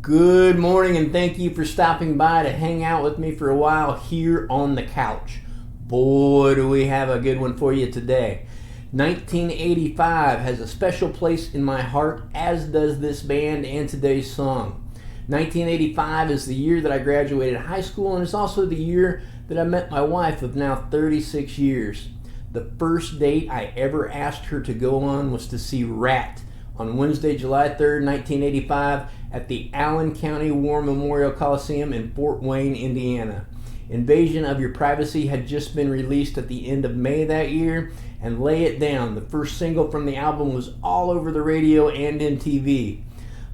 Good morning, and thank you for stopping by to hang out with me for a while here on the couch. Boy, do we have a good one for you today. 1985 has a special place in my heart, as does this band and today's song. 1985 is the year that I graduated high school, and it's also the year that I met my wife of now 36 years. The first date I ever asked her to go on was to see Ratt on Wednesday, July 3rd, 1985 at the Allen County War Memorial Coliseum in Fort Wayne, Indiana. Invasion of Your Privacy had just been released at the end of May that year, and Lay It Down, the first single from the album, was all over the radio and in TV.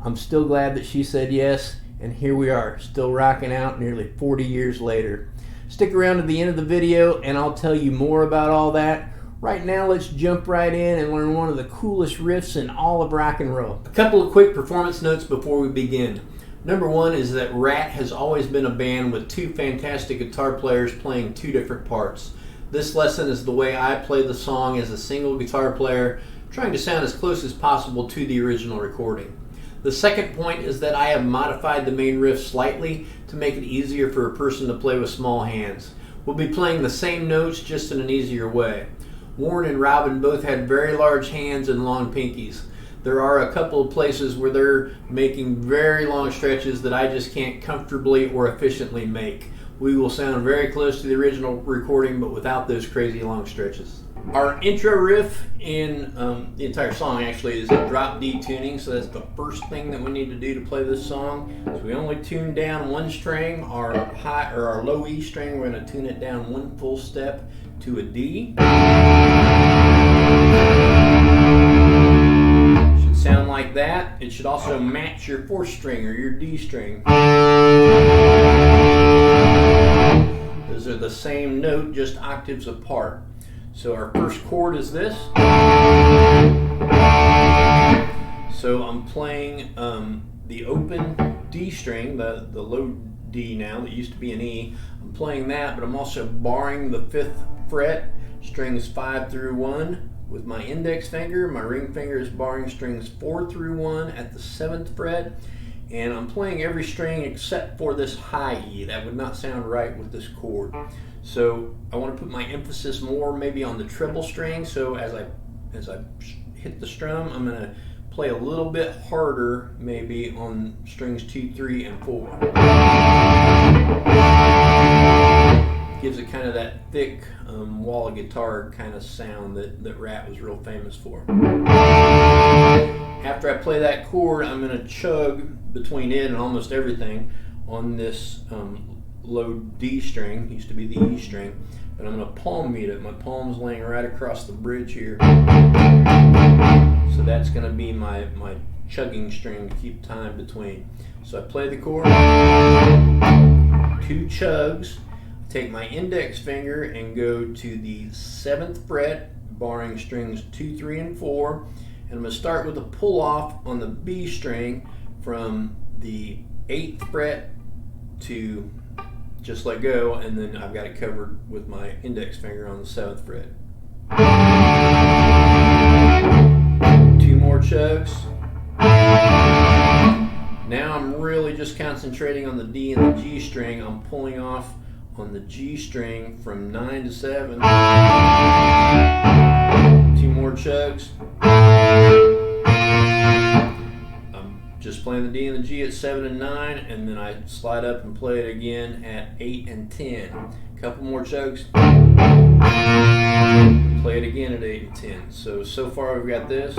I'm still glad that she said yes, and here we are, still rocking out nearly 40 years later. Stick around to the end of the video and I'll tell you more about all that. Right now, let's jump right in and learn one of the coolest riffs in all of rock and roll. A couple of quick performance notes before we begin. Number one is that Ratt has always been a band with two fantastic guitar players playing two different parts. This lesson is the way I play the song as a single guitar player, trying to sound as close as possible to the original recording. The second point is that I have modified the main riff slightly to make it easier for a person to play with small hands. We'll be playing the same notes, just in an easier way. Warren and Robin both had very large hands and long pinkies. There are a couple of places where they're making very long stretches that I just can't comfortably or efficiently make. We will sound very close to the original recording, but without those crazy long stretches. Our intro riff in the entire song actually is a drop D tuning, so that's the first thing that we need to do to play this song. So we only tune down one string, our high or our low E string. We're going to tune it down one full step to a D. Should sound like that. It should also match your fourth string or your D string. Those are the same note, just octaves apart. So our first chord is this. So I'm playing the open D string, the low D now, that used to be an E. I'm playing that, but I'm also barring the 5th fret, strings 5 through 1 with my index finger. My ring finger is barring strings 4 through 1 at the 7th fret. And I'm playing every string except for this high E. That would not sound right with this chord. So I want to put my emphasis more maybe on the treble string. So as I hit the strum, I'm going to play a little bit harder maybe on strings 2, 3, and 4. Gives it kind of that thick wall of guitar kind of sound that Ratt was real famous for. After I play that chord, I'm going to chug between it and almost everything on this low D string. Used to be the E string, but I'm going to palm mute it. My palm's laying right across the bridge here, so that's going to be my chugging string to keep time between. So I play the chord, 2 chugs, take my index finger and go to the 7th fret, barring strings 2, 3, and 4. And I'm going to start with a pull off on the B string from the 8th fret to just let go, and then I've got it covered with my index finger on the 7th fret. 2 more chugs. Now I'm really just concentrating on the D and the G string. I'm pulling off on the G string from 9 to 7. 2 more chugs. I'm just playing the D and the G at 7 and 9, and then I slide up and play it again at 8 and 10. A couple more chugs. Play it again at 8 and 10. So far we've got this.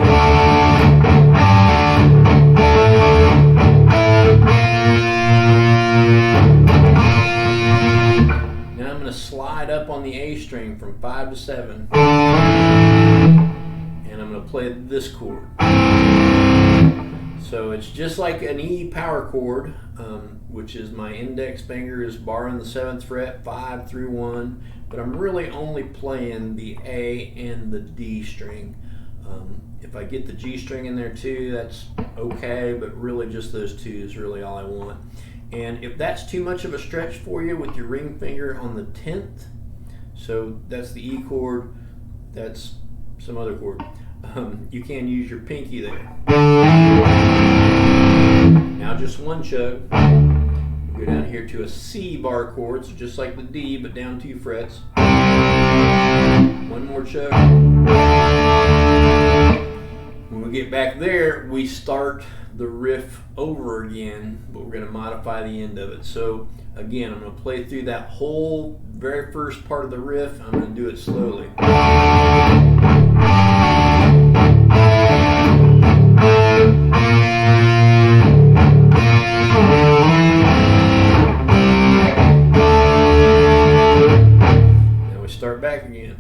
Now I'm going to slide up on the A string from 5 to 7, and I'm going to play this chord. So it's just like an E power chord, which is my index finger is barring the 7th fret, 5 through 1, but I'm really only playing the A and the D string. If I get the G string in there too, that's okay, but really just those 2 is really all I want. And if that's too much of a stretch for you with your ring finger on the 10th, so that's the E chord, that's some other chord, you can use your pinky there. Now just one chug. Go down here to a C bar chord, so just like the D, but down 2 frets. One more chug. When we get back there, we start the riff over again, but we're going to modify the end of it. So again, I'm going to play through that whole very first part of the riff. I'm going to do it slowly. Now we start back again.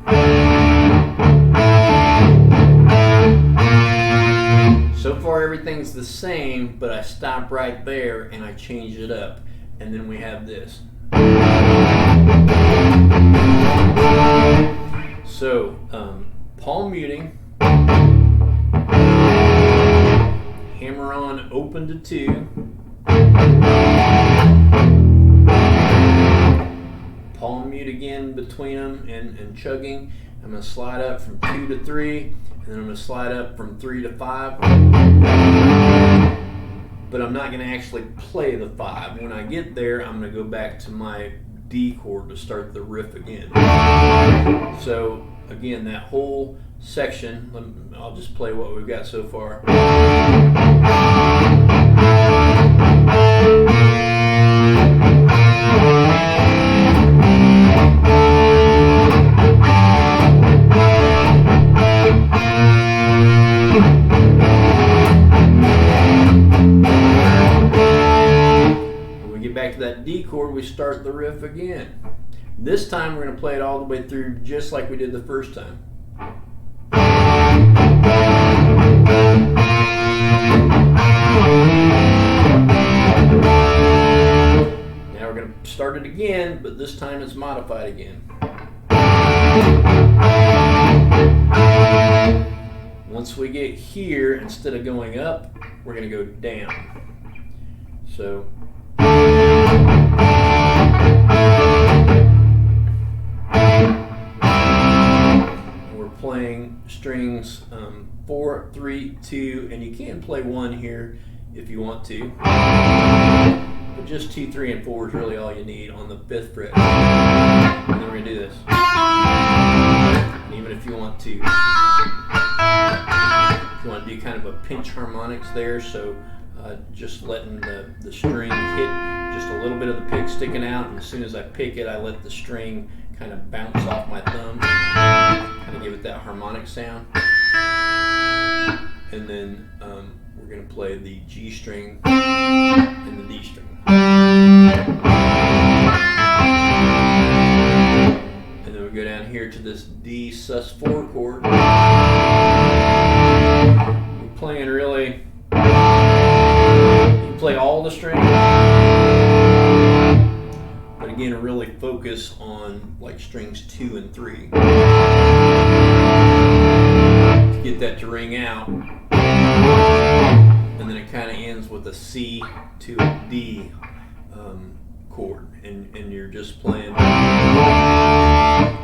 So far everything's the same, but I stop right there and I change it up. And then we have this. So, palm muting, hammer on open to 2, palm mute again between them and chugging. I'm going to slide up from 2 to 3, and then I'm going to slide up from 3 to 5. But I'm not going to actually play the 5. When I get there, I'm going to go back to my D chord to start the riff again. So again, that whole section, I'll just play what we've got so far. Back to that D chord, we start the riff again. This time we're going to play it all the way through just like we did the first time. Now we're going to start it again, but this time it's modified again. Once we get here, instead of going up, we're going to go down. So we're playing strings 4, 3, 2, and you can play 1 here if you want to, but just 2, 3, and 4 is really all you need on the 5th fret. And then we're going to do this. And even if you want to do kind of a pinch harmonics there, so just letting the string hit just a little bit of the pick sticking out, and as soon as I pick it, I let the string kind of bounce off my thumb, kind of give it that harmonic sound. And then we're going to play the G string and the D string. And then we go down here to this D sus4 chord. We're playing really, you play all the strings, but again, really focus on like strings 2 and 3 to get that to ring out. And then it kind of ends with a C to a D chord, and you're just playing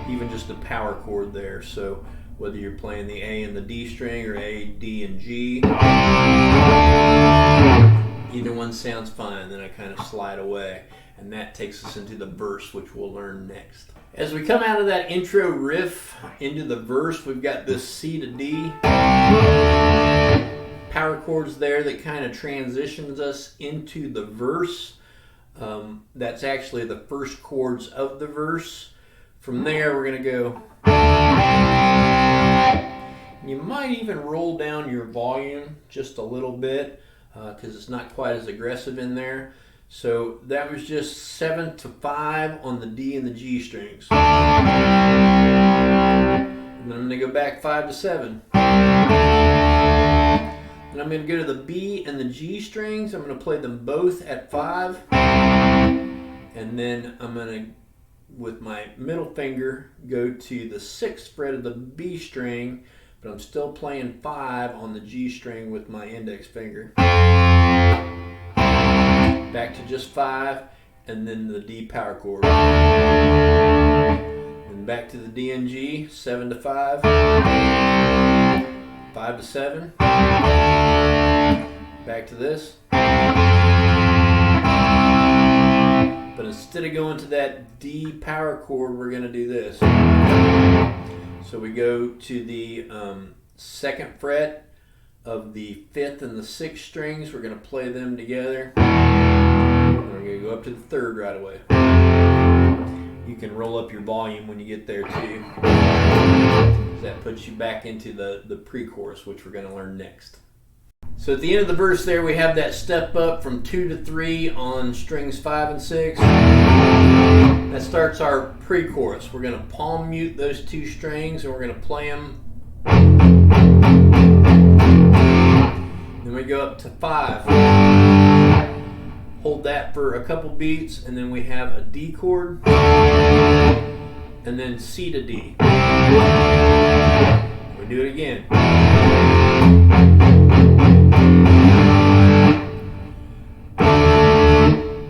even just a power chord there. So whether you're playing the A and the D string or A, D, and G, either one sounds fine. Then I kind of slide away, and that takes us into the verse, which we'll learn next. As we come out of that intro riff into the verse, we've got this C to D power chords there that kind of transitions us into the verse. That's actually the first chords of the verse. From there, we're going to go. You might even roll down your volume just a little bit because it's not quite as aggressive in there. So that was just 7 to 5 on the D and the G strings. And then I'm going to go back 5 to 7. And I'm going to go to the B and the G strings. I'm going to play them both at 5. And then I'm going to, with my middle finger, go to the 6th fret of the B string, but I'm still playing 5 on the G string with my index finger. Back to just 5, and then the D power chord. And back to the D and G, 7 to 5, 5 to 7, back to this. But instead of going to that D power chord, we're going to do this. So we go to the 2nd fret of the 5th and the 6th strings. We're going to play them together. And we're going to go up to the 3rd right away. You can roll up your volume when you get there too. That puts you back into the pre-chorus, which we're going to learn next. So at the end of the verse there, we have that step up from 2 to 3 on strings 5 and 6. That starts our pre-chorus. We're going to palm mute those 2 strings and we're going to play them. Then we go up to 5. Hold that for a couple beats, and then we have a D chord, and then C to D. We do it again.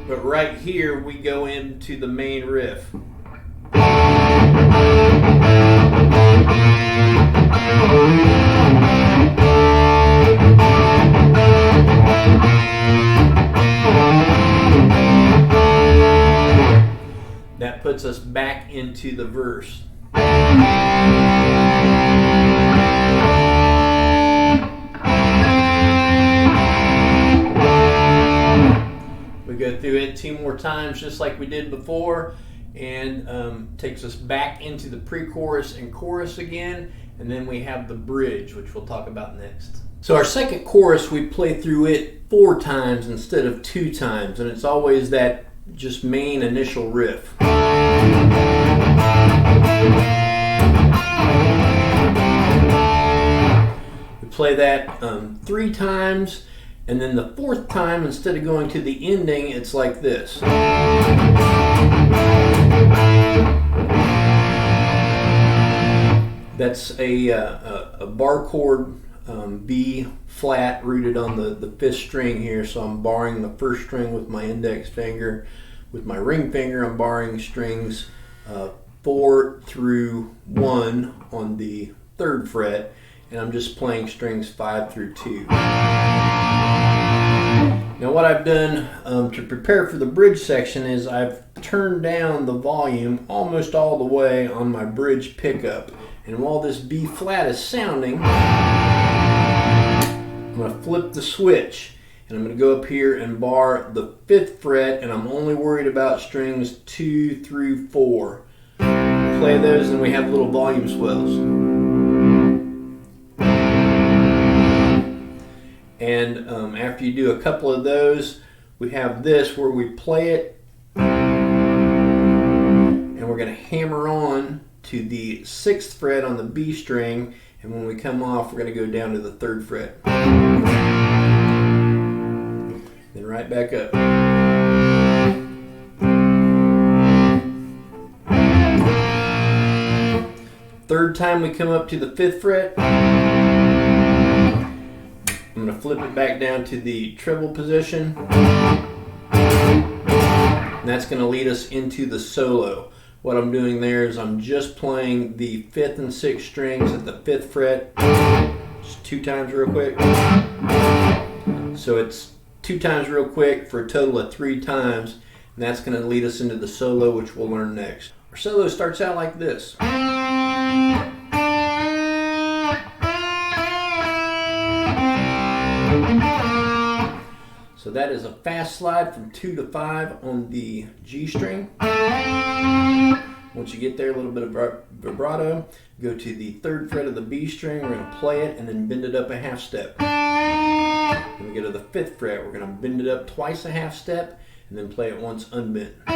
But right here, we go into the main riff. That puts us back into the verse. We go through it 2 more times just like we did before, and takes us back into the pre-chorus and chorus again, and then we have the bridge, which we'll talk about next. So our second chorus, we play through it 4 times instead of 2 times, and it's always that just main initial riff. We play that 3 times, and then the 4th time, instead of going to the ending, it's like this. That's a bar chord, B flat, rooted on the 5th string here, so I'm barring the 1st string with my index finger. With my ring finger, I'm barring strings 4 through 1 on the 3rd fret, and I'm just playing strings 5 through 2. Now what I've done to prepare for the bridge section is I've turned down the volume almost all the way on my bridge pickup, and while this B flat is sounding, I'm going to flip the switch. And I'm going to go up here and bar the 5th fret, and I'm only worried about strings 2 through 4. Play those, and we have little volume swells. And after you do a couple of those, we have this where we play it, and we're going to hammer on to the 6th fret on the B string, and when we come off, we're going to go down to the 3rd fret. Then right back up. 3rd time we come up to the 5th fret, I'm going to flip it back down to the treble position, and that's going to lead us into the solo. What I'm doing there is I'm just playing the 5th and 6th strings at the 5th fret, just 2 times real quick. So it's 2 times real quick for a total of 3 times, and that's going to lead us into the solo, which we'll learn next. Our solo starts out like this. So that is a fast slide from 2 to 5 on the G string. Once you get there, a little bit of vibrato, go to the 3rd fret of the B string, we're going to play it and then bend it up a half step. Then we go to the 5th fret, we're going to bend it up twice a half step and then play it once unbent. Then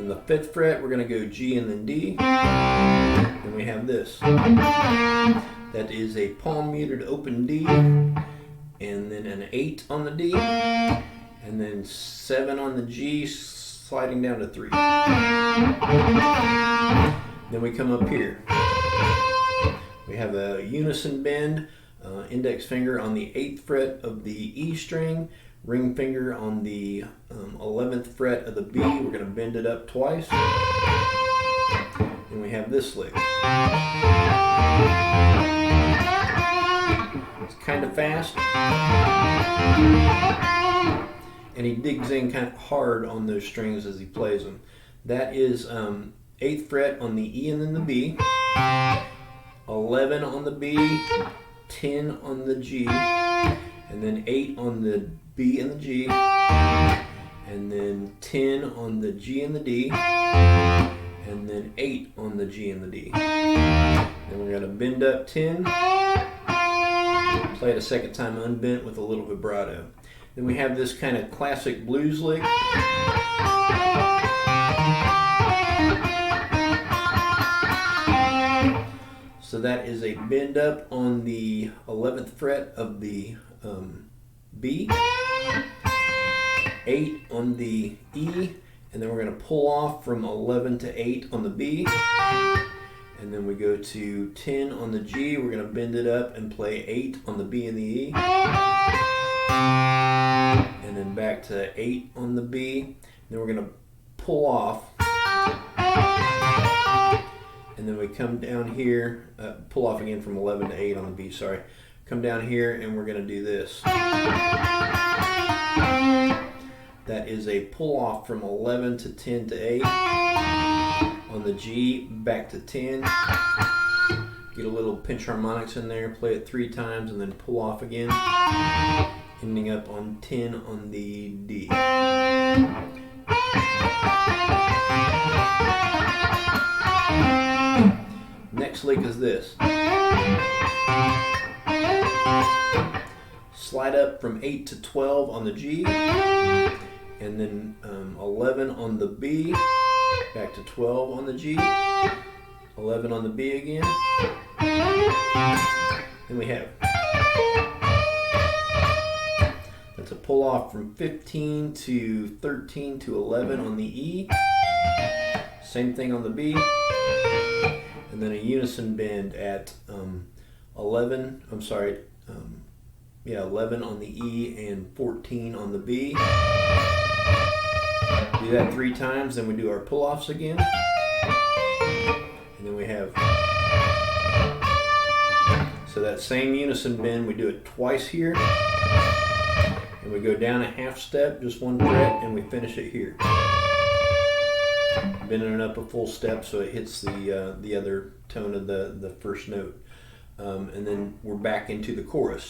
the 5th fret, we're going to go G and then D. Then we have this. That is a palm muted open D, and then an 8 on the D, and then 7 on the G, sliding down to 3. Then we come up here. We have a unison bend, index finger on the 8th fret of the E string, ring finger on the 11th fret of the B. We're going to bend it up twice. And we have this lick. It's kind of fast. and he digs in kind of hard on those strings as he plays them. That is 8th fret on the E and then the B, 11 on the B, 10 on the G, and then 8 on the B and the G, and then 10 on the G and the D, and then 8 on the G and the D. Then we're going to bend up 10, play it a second time unbent with a little vibrato. Then we have this kind of classic blues lick. So that is a bend up on the 11th fret of the B, 8 on the E, and then we're going to pull off from 11 to 8 on the B, and then we go to 10 on the G. We're going to bend it up and play 8 on the B and the E, and then back to 8 on the B. Then we're going to pull off, and then we come down here, pull off again from 11 to 8 on the B, sorry. Come down here and we're going to do this. That is a pull off from 11 to 10 to 8 on the G, back to 10. Get a little pinch harmonics in there, play it 3 times, and then pull off again, ending up on 10 on the D. Next lick is this. Slide up from 8 to 12 on the G, and then 11 on the B, back to 12 on the G, 11 on the B again. Then we have, that's a pull off from 15 to 13 to 11 on the E, same thing on the B, and then a unison bend at 11 on the E and 14 on the B. Do that 3 times, then we do our pull-offs again. And then we have, so that same unison bend, we do it twice here. And we go down a half step, just 1 fret, and we finish it here. Bending it up a full step so it hits the other tone of the first note. And then we're back into the chorus.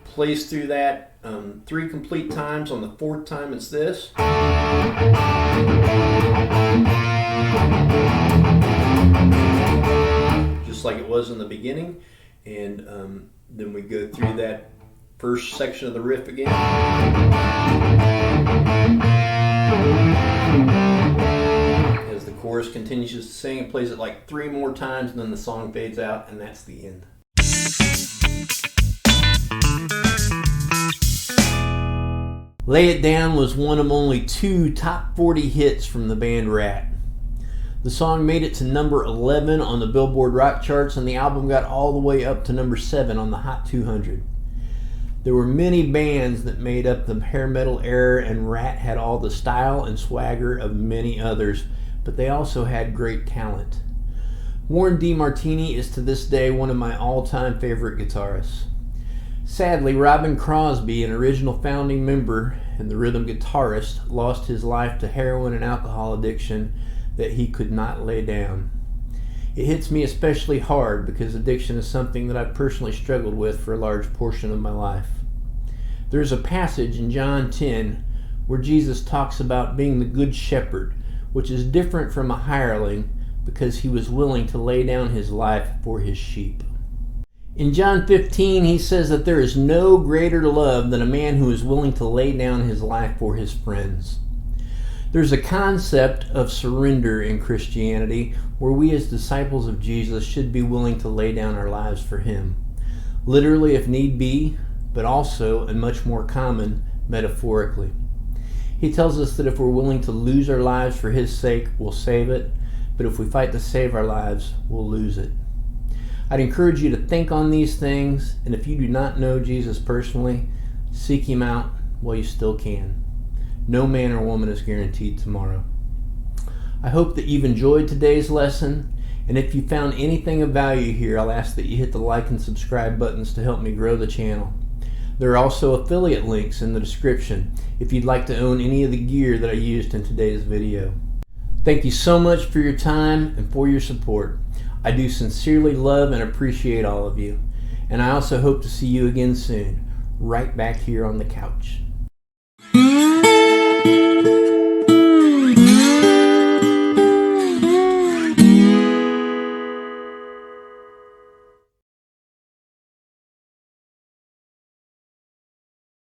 Plays through that 3 complete times. On the 4th time it's this. Just like it was in the beginning. And then we go through that first section of the riff again. As the chorus continues to sing, it plays it like 3 more times, and then the song fades out, and that's the end. Lay It Down was one of only 2 top 40 hits from the band Ratt. The song made it to number 11 on the Billboard rock charts, and the album got all the way up to number 7 on the Hot 200. There were many bands that made up the hair metal era, and Ratt had all the style and swagger of many others, but they also had great talent. Warren DeMartini is to this day one of my all-time favorite guitarists. Sadly, Robin Crosby, an original founding member and the rhythm guitarist, lost his life to heroin and alcohol addiction that he could not lay down. It hits me especially hard because addiction is something that I've personally struggled with for a large portion of my life. There's a passage in John 10 where Jesus talks about being the good shepherd, which is different from a hireling because he was willing to lay down his life for his sheep. In John 15, he says that there is no greater love than a man who is willing to lay down his life for his friends. There's a concept of surrender in Christianity where we as disciples of Jesus should be willing to lay down our lives for him. Literally if need be, but also, and much more common, metaphorically. He tells us that if we're willing to lose our lives for his sake, we'll save it, but if we fight to save our lives, we'll lose it. I'd encourage you to think on these things, and if you do not know Jesus personally, seek him out while you still can. No man or woman is guaranteed tomorrow. I hope that you've enjoyed today's lesson, And if you found anything of value here, I'll ask that you hit the like and subscribe buttons to help me grow the channel. There are also affiliate links in the description if you'd like to own any of the gear that I used in today's video. Thank you so much for your time and for your support. I do sincerely love and appreciate all of you. And I also hope to see you again soon, right back here on the couch.